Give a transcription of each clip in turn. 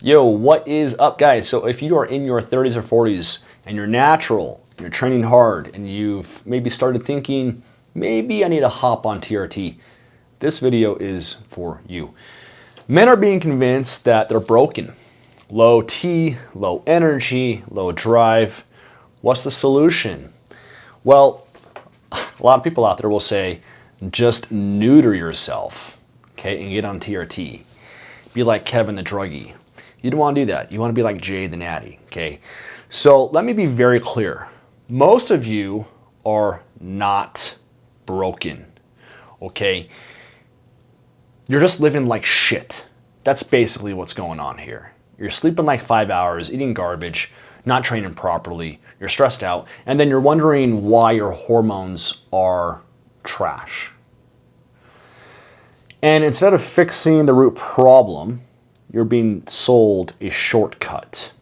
Yo, what is up, guys? So if you are in your 30s or 40s and you're natural, you're training hard, and you've maybe started thinking, maybe I need to hop on TRT, this video is for you. Men are being convinced that they're broken. Low T, low energy, low drive. What's the solution? Well, a lot of people out there will say, just neuter yourself, okay, and get on TRT. Be like Kevin the druggie. You don't want to do that. You want to be like Jay the natty, okay? So let me be very clear. Most of you are not broken, okay? You're just living like shit. That's basically what's going on here. You're sleeping like 5 hours, eating garbage, not training properly, you're stressed out, and then you're wondering why your hormones are trash. And instead of fixing the root problem, you're being sold a shortcut.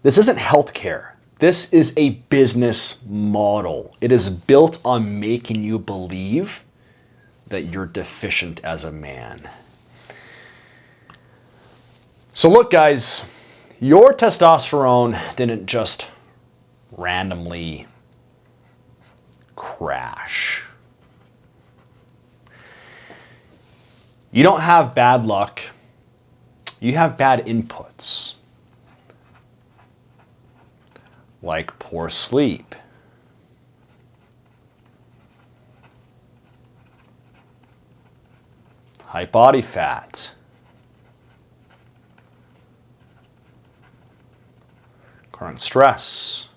This isn't healthcare. This is a business model. It is built on making you believe that you're deficient as a man. So look, guys, your testosterone didn't just randomly crash. You don't have bad luck. You have bad inputs, like poor sleep, high body fat, chronic stress,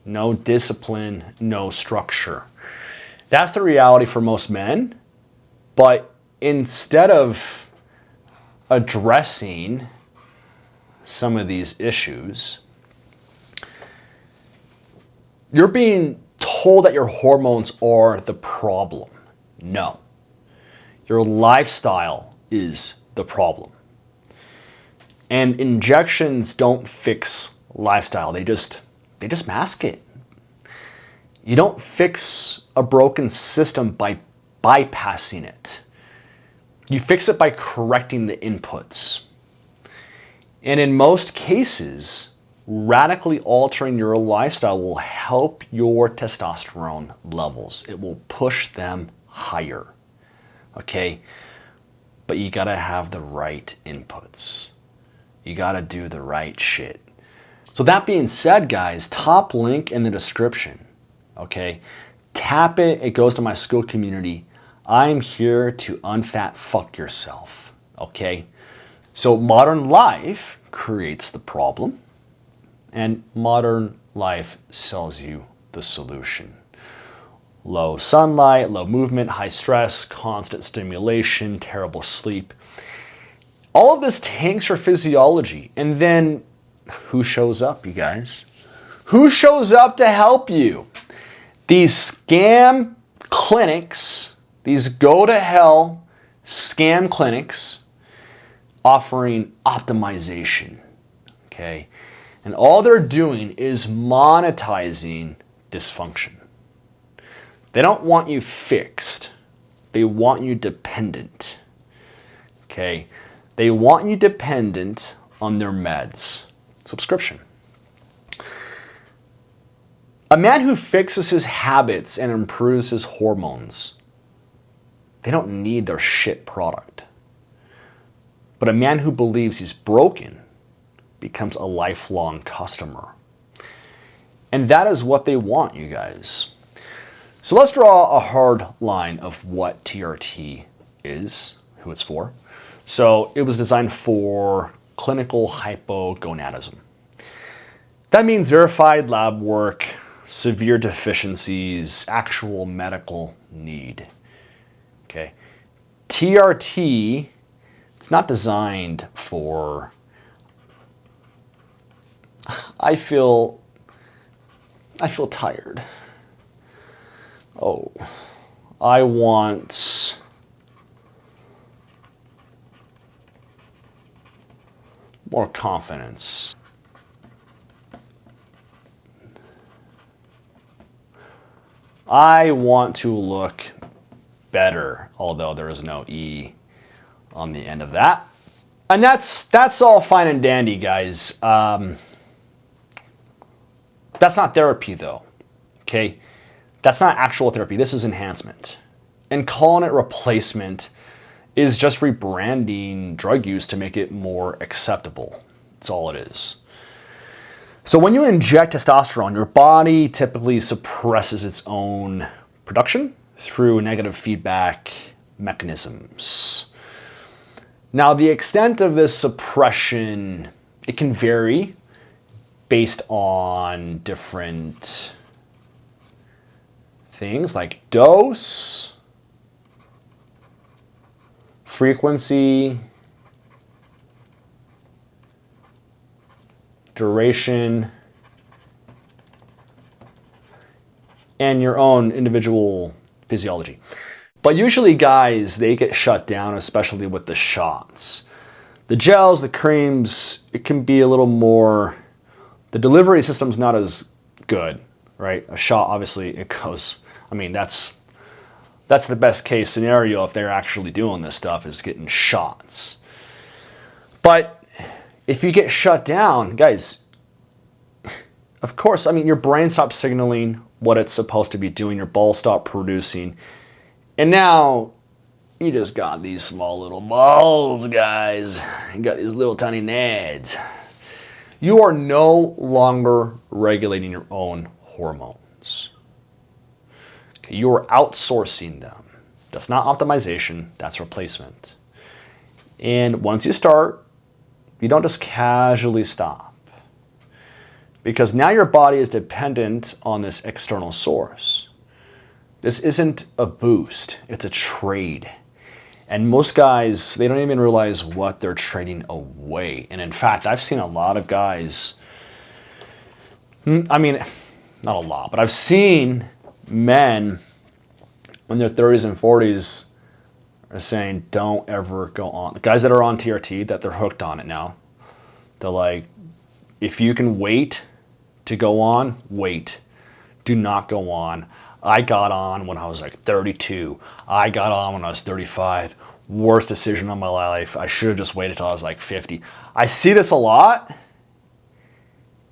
no discipline, no structure. That's the reality for most men. But instead of addressing some of these issues, you're being told that your hormones are the problem. No. Your lifestyle is the problem. And injections don't fix lifestyle. They just mask it. You don't fix a broken system by bypassing it. You fix it by correcting the inputs. And in most cases, radically altering your lifestyle will help your testosterone levels. It will push them higher. Okay? But you gotta have the right inputs. You gotta do the right shit. So that being said, guys, top link in the description, okay? Tap it, it goes to my school community. I'm here to unfat fuck yourself, okay? So modern life creates the problem, and modern life sells you the solution. Low sunlight, low movement, high stress, constant stimulation, terrible sleep. All of this tanks your physiology, and then who shows up, you guys? Who shows up to help you? These scam clinics, these go to hell scam clinics offering optimization, okay? And all they're doing is monetizing dysfunction. They don't want you fixed. They want you dependent, okay? They want you dependent on their meds. Subscription. A man who fixes his habits and improves his hormones, they don't need their shit product. But a man who believes he's broken becomes a lifelong customer. And that is what they want, you guys. So let's draw a hard line of what TRT is, who it's for. So it was designed for clinical hypogonadism. That means verified lab work, severe deficiencies, actual medical need. Okay. TRT, it's not designed for, I feel tired. Oh, I want more confidence. I want to look better, although there is no E on the end of that. And that's all fine and dandy, guys. That's not therapy, though. Okay? That's not actual therapy. This is enhancement. And calling it replacement is just rebranding drug use to make it more acceptable. That's all it is. So when you inject testosterone, your body typically suppresses its own production through negative feedback mechanisms. Now, the extent of this suppression, it can vary based on different things like dose, frequency, duration, and your own individual physiology. But usually guys, they get shut down, especially with the shots. The gels, the creams, it can be a little more, the delivery system's not as good, right? A shot, obviously, it goes, I mean, that's the best case scenario if they're actually doing this stuff, is getting shots. But if you get shut down, guys, of course, I mean, your brain stops signaling what it's supposed to be doing, your balls stop producing, and now you just got these small little balls, guys. You got these little tiny nads. You are no longer regulating your own hormones. Okay, you are outsourcing them. That's not optimization, that's replacement. And once you start, you don't just casually stop. Because now your body is dependent on this external source. This isn't a boost, it's a trade. And most guys, they don't even realize what they're trading away. And in fact, I've seen a lot of guys, I mean, not a lot, but I've seen men in their 30s and 40s are saying, don't ever go on. The guys that are on TRT, that they're hooked on it now, they're like, if you can wait to go on, wait. Do not go on. I got on when I was like 32. I got on when I was 35. Worst decision of my life. I should have just waited till I was like 50. I see this a lot.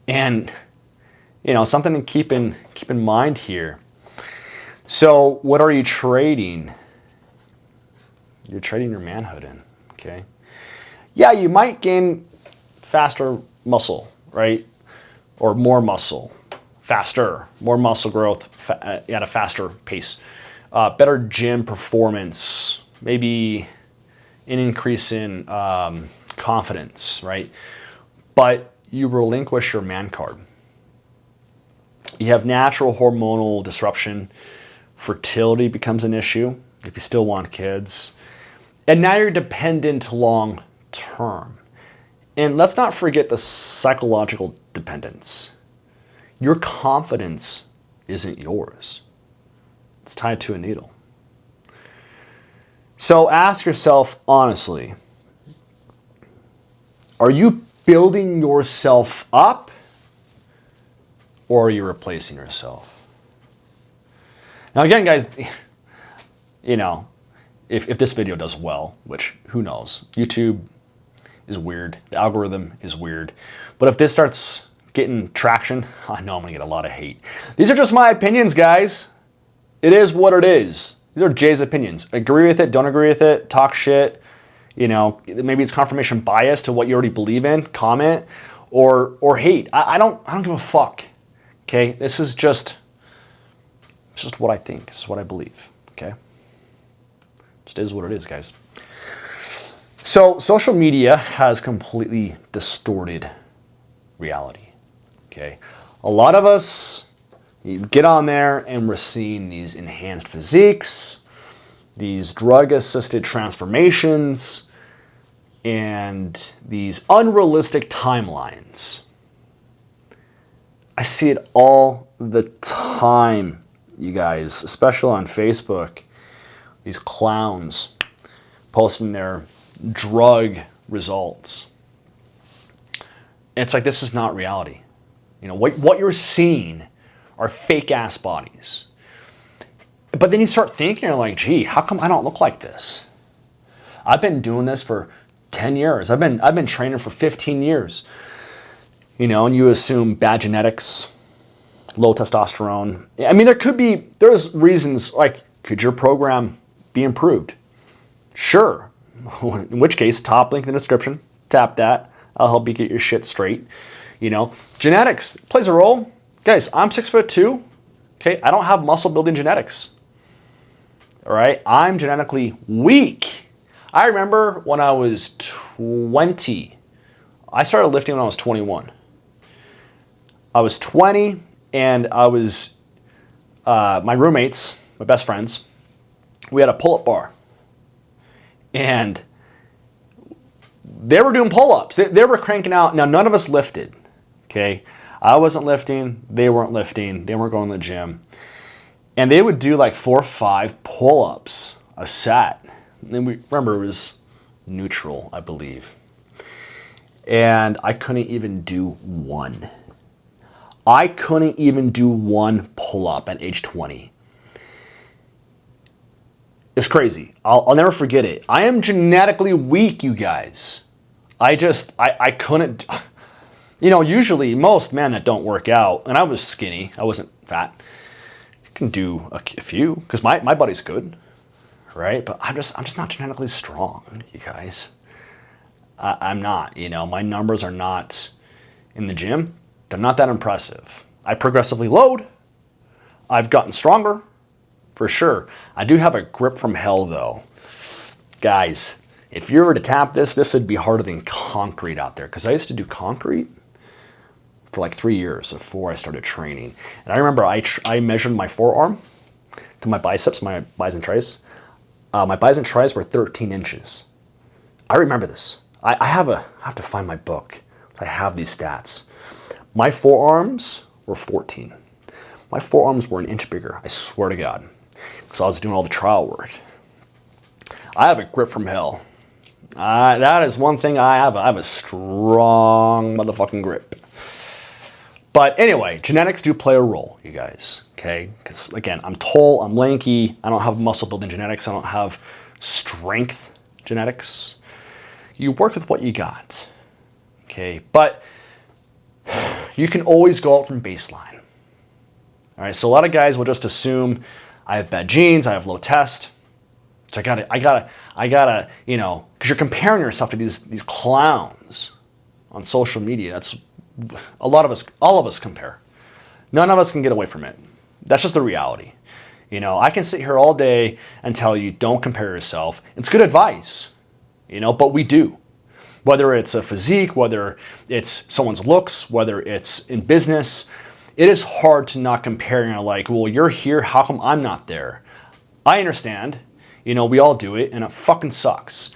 And, you know, something to keep in mind here. So what are you trading? You're trading your manhood in, okay? Yeah, you might gain faster muscle, right? Or more muscle. Faster, more muscle growth at a faster pace, better gym performance, maybe an increase in confidence, right? But you relinquish your man card. You have natural hormonal disruption. Fertility becomes an issue if you still want kids. And now you're dependent long term. And let's not forget the psychological dependence. Your confidence isn't yours. It's tied to a needle. So ask yourself honestly, are you building yourself up or are you replacing yourself? Now again, guys, you know, if this video does well, which who knows, YouTube is weird, the algorithm is weird, but if this starts getting traction, I know I'm gonna get a lot of hate. These are just my opinions, guys. It is what it is. These are Jay's opinions. Agree with it, don't agree with it, talk shit. You know, maybe it's confirmation bias to what you already believe in, comment, or hate. I don't give a fuck. Okay? This is just what I think. This is what I believe. Okay? Just is what it is, guys. So social media has completely distorted reality. Okay, a lot of us, you get on there and we're seeing these enhanced physiques, these drug-assisted transformations, and these unrealistic timelines. I see it all the time, you guys, especially on Facebook. These clowns posting their drug results. It's like, this is not reality. You know, what you're seeing are fake ass bodies. But then you start thinking, you're like, gee, how come I don't look like this? I've been doing this for 10 years. I've been training for 15 years. You know, and you assume bad genetics, low testosterone. I mean, there's reasons, like, could your program be improved? Sure. In which case, top link in the description, tap that. I'll help you get your shit straight. You know, genetics plays a role. Guys, I'm 6'2". Okay, I don't have muscle building genetics. All right, I'm genetically weak. I remember when I was 20, I started lifting when I was 21. I was 20 and I was, my roommates, my best friends, we had a pull-up bar. And they were doing pull-ups. They were cranking out. Now, none of us lifted, okay? I wasn't lifting. They weren't lifting. They weren't going to the gym. And they would do like 4 or 5 pull-ups a set. And we remember it was neutral, I believe. And I couldn't even do one. I couldn't even do one pull-up at age 20. It's crazy. I'll never forget it. I am genetically weak, you guys. I couldn't, you know, usually most men that don't work out, and I was skinny, I wasn't fat, can do a few, because my body's good, right? But I'm just not genetically strong, you guys. I'm not, you know, my numbers are not in the gym. They're not that impressive. I progressively load. I've gotten stronger, for sure. I do have a grip from hell, though. Guys, if you were to tap this would be harder than concrete out there. Because I used to do concrete for like 3 years before I started training. And I remember I measured my forearm to my biceps, my bis and tris. My bis and tris were 13 inches. I remember this. I have to find my book. I have these stats. My forearms were 14. My forearms were an inch bigger, I swear to God. Because I was doing all the trial work. I have a grip from hell. That is one thing I have. I have a strong motherfucking grip. But anyway, genetics do play a role, you guys. Okay? Because again, I'm tall, I'm lanky, I don't have muscle building genetics, I don't have strength genetics. You work with what you got. Okay? But you can always go out from baseline. All right, so a lot of guys will just assume I have bad genes, I have low test. So I gotta, you know, because you're comparing yourself to these clowns on social media. That's all of us compare. None of us can get away from it. That's just the reality. You know, I can sit here all day and tell you don't compare yourself. It's good advice, you know, but we do. Whether it's a physique, whether it's someone's looks, whether it's in business, it is hard to not compare. And you're like, well, you're here, how come I'm not there? I understand, you know, we all do it and it fucking sucks.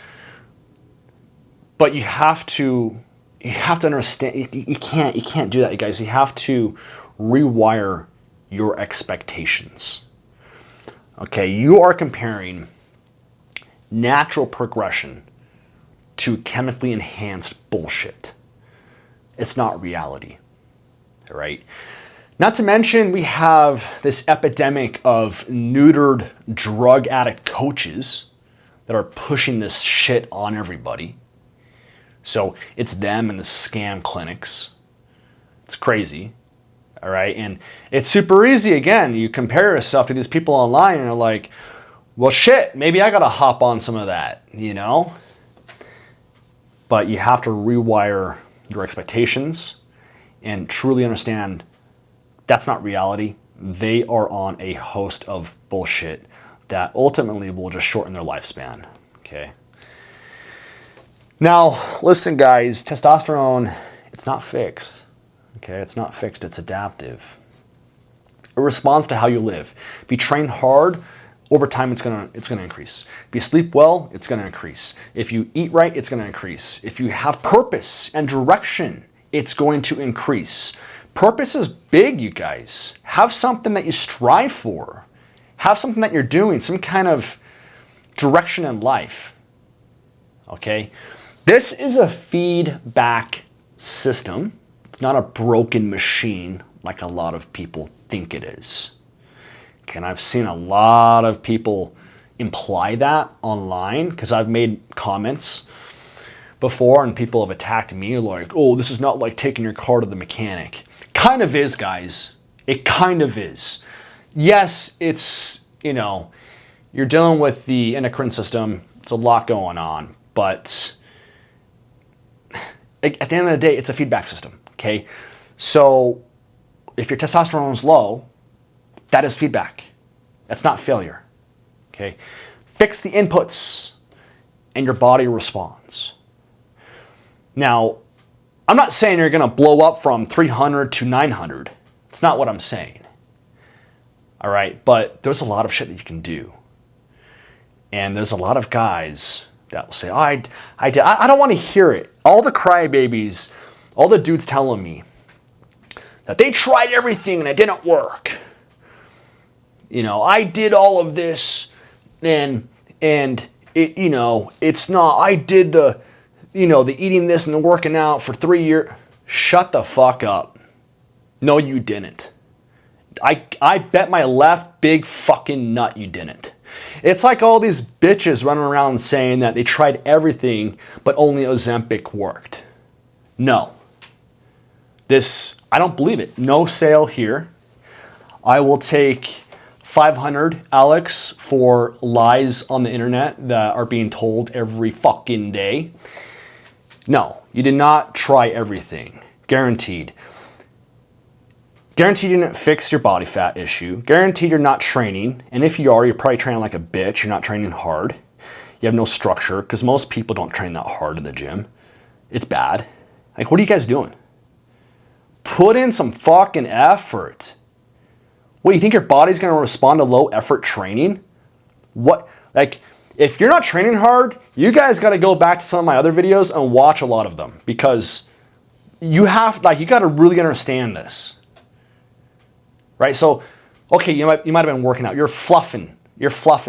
But you have to understand, you can't do that, you guys. You have to rewire your expectations. Okay, you are comparing natural progression to chemically enhanced bullshit. It's not reality, all right? Not to mention, we have this epidemic of neutered drug addict coaches that are pushing this shit on everybody. So it's them and the scam clinics. It's crazy, all right? And it's super easy, again, you compare yourself to these people online and you're like, well, shit, maybe I gotta hop on some of that, you know? But you have to rewire your expectations and truly understand that's not reality. They are on a host of bullshit that ultimately will just shorten their lifespan, okay? Now, listen guys, testosterone, it's not fixed, okay? It's not fixed, it's adaptive. It responds to how you live. If you train hard, over time it's gonna increase. If you sleep well, it's gonna increase. If you eat right, it's gonna increase. If you have purpose and direction, it's going to increase. Purpose is big, you guys. Have something that you strive for. Have something that you're doing, some kind of direction in life, okay? This is a feedback system. It's not a broken machine like a lot of people think it is. And I've seen a lot of people imply that online because I've made comments before and people have attacked me like, oh, this is not like taking your car to the mechanic. Kind of is, guys. It kind of is. Yes, it's, you're dealing with the endocrine system. It's a lot going on, but at the end of the day, it's a feedback system, okay? So if your testosterone is low, that is feedback. That's not failure, okay? Fix the inputs and your body responds. Now, I'm not saying you're gonna blow up from 300 to 900. It's not what I'm saying, all right? But there's a lot of shit that you can do. And there's a lot of guys that will say, oh, I don't want to hear it. All the crybabies, all the dudes telling me that they tried everything and it didn't work. I did all of this and it, it's not, I did the eating this and the working out for 3 years. Shut the fuck up. No, you didn't. I bet my left big fucking nut you didn't. It's like all these bitches running around saying that they tried everything, but only Ozempic worked. No. I don't believe it. No sale here. I will take 500, Alex, for lies on the internet that are being told every fucking day. No, you did not try everything. Guaranteed. Guaranteed you didn't fix your body fat issue. Guaranteed you're not training. And if you are, you're probably training like a bitch. You're not training hard. You have no structure because most people don't train that hard in the gym. It's bad. Like, what are you guys doing? Put in some fucking effort. What, you think your body's going to respond to low effort training? What? Like, if you're not training hard, you guys got to go back to some of my other videos and watch a lot of them because you got to really understand this. Right, so, okay, you might have been working out. You're fluffing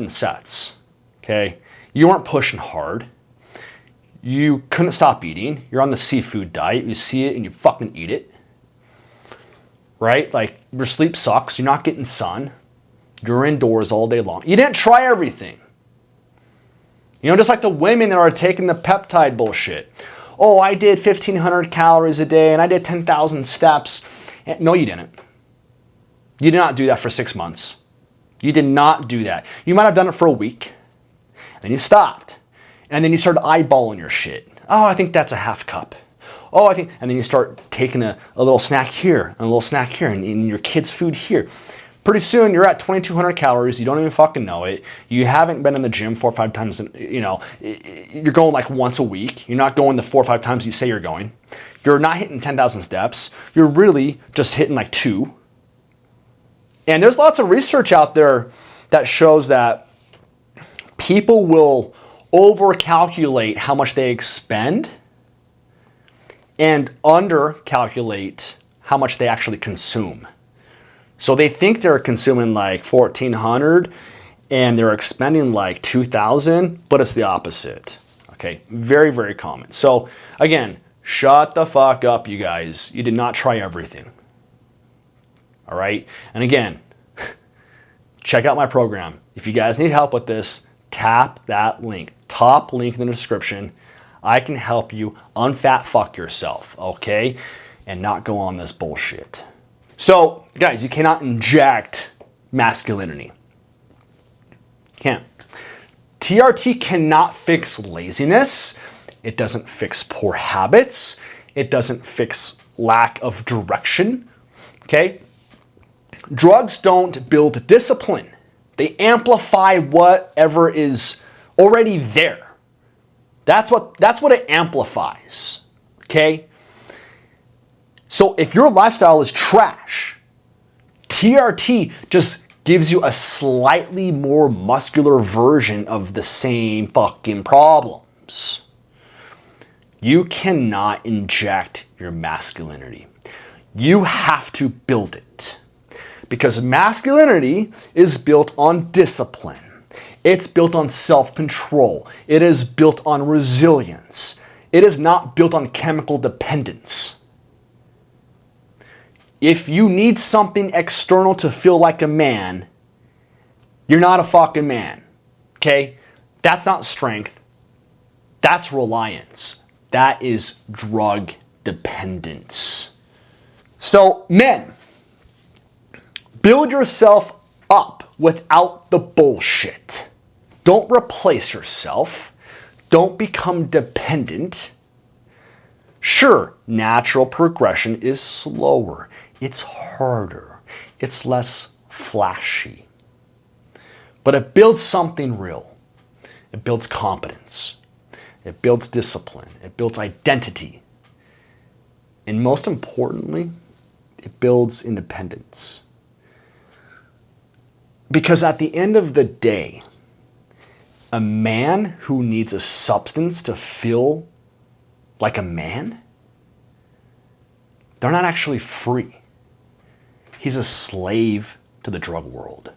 sets, okay? You weren't pushing hard. You couldn't stop eating. You're on the seafood diet. You see it and you fucking eat it, right? Like, your sleep sucks. You're not getting sun. You're indoors all day long. You didn't try everything. Just like the women that are taking the peptide bullshit. Oh, I did 1,500 calories a day and I did 10,000 steps. No, you didn't. You did not do that for 6 months. You did not do that. You might have done it for a week, and then you stopped. And then you started eyeballing your shit. Oh, I think that's a half cup. Oh, and then you start taking a little snack here, and a little snack here, and your kid's food here. Pretty soon, you're at 2,200 calories. You don't even fucking know it. You haven't been in the gym 4 or 5 times, you're going like once a week. You're not going the 4 or 5 times you say you're going. You're not hitting 10,000 steps. You're really just hitting like 2. And there's lots of research out there that shows that people will overcalculate how much they expend and undercalculate how much they actually consume. So they think they're consuming like 1,400 and they're expending like 2,000, but it's the opposite. Okay, very, very common. So again, shut the fuck up, you guys. You did not try everything. All right, and again, check out my program. If you guys need help with this, tap that link, top link in the description. I can help you unfat fuck yourself, okay? And not go on this bullshit. So, guys, you cannot inject masculinity. Can't. TRT cannot fix laziness. It doesn't fix poor habits. It doesn't fix lack of direction, okay? Drugs don't build discipline. They amplify whatever is already there. That's what it amplifies, okay? So if your lifestyle is trash, TRT just gives you a slightly more muscular version of the same fucking problems. You cannot inject your masculinity. You have to build it. Because masculinity is built on discipline. It's built on self-control. It is built on resilience. It is not built on chemical dependence. If you need something external to feel like a man, you're not a fucking man. Okay? That's not strength. That's reliance. That is drug dependence. So, men, build yourself up without the bullshit. Don't replace yourself. Don't become dependent. Sure, natural progression is slower. It's harder. It's less flashy. But it builds something real. It builds competence. It builds discipline. It builds identity. And most importantly, it builds independence. Because at the end of the day, a man who needs a substance to feel like a man, they're not actually free. He's a slave to the drug world.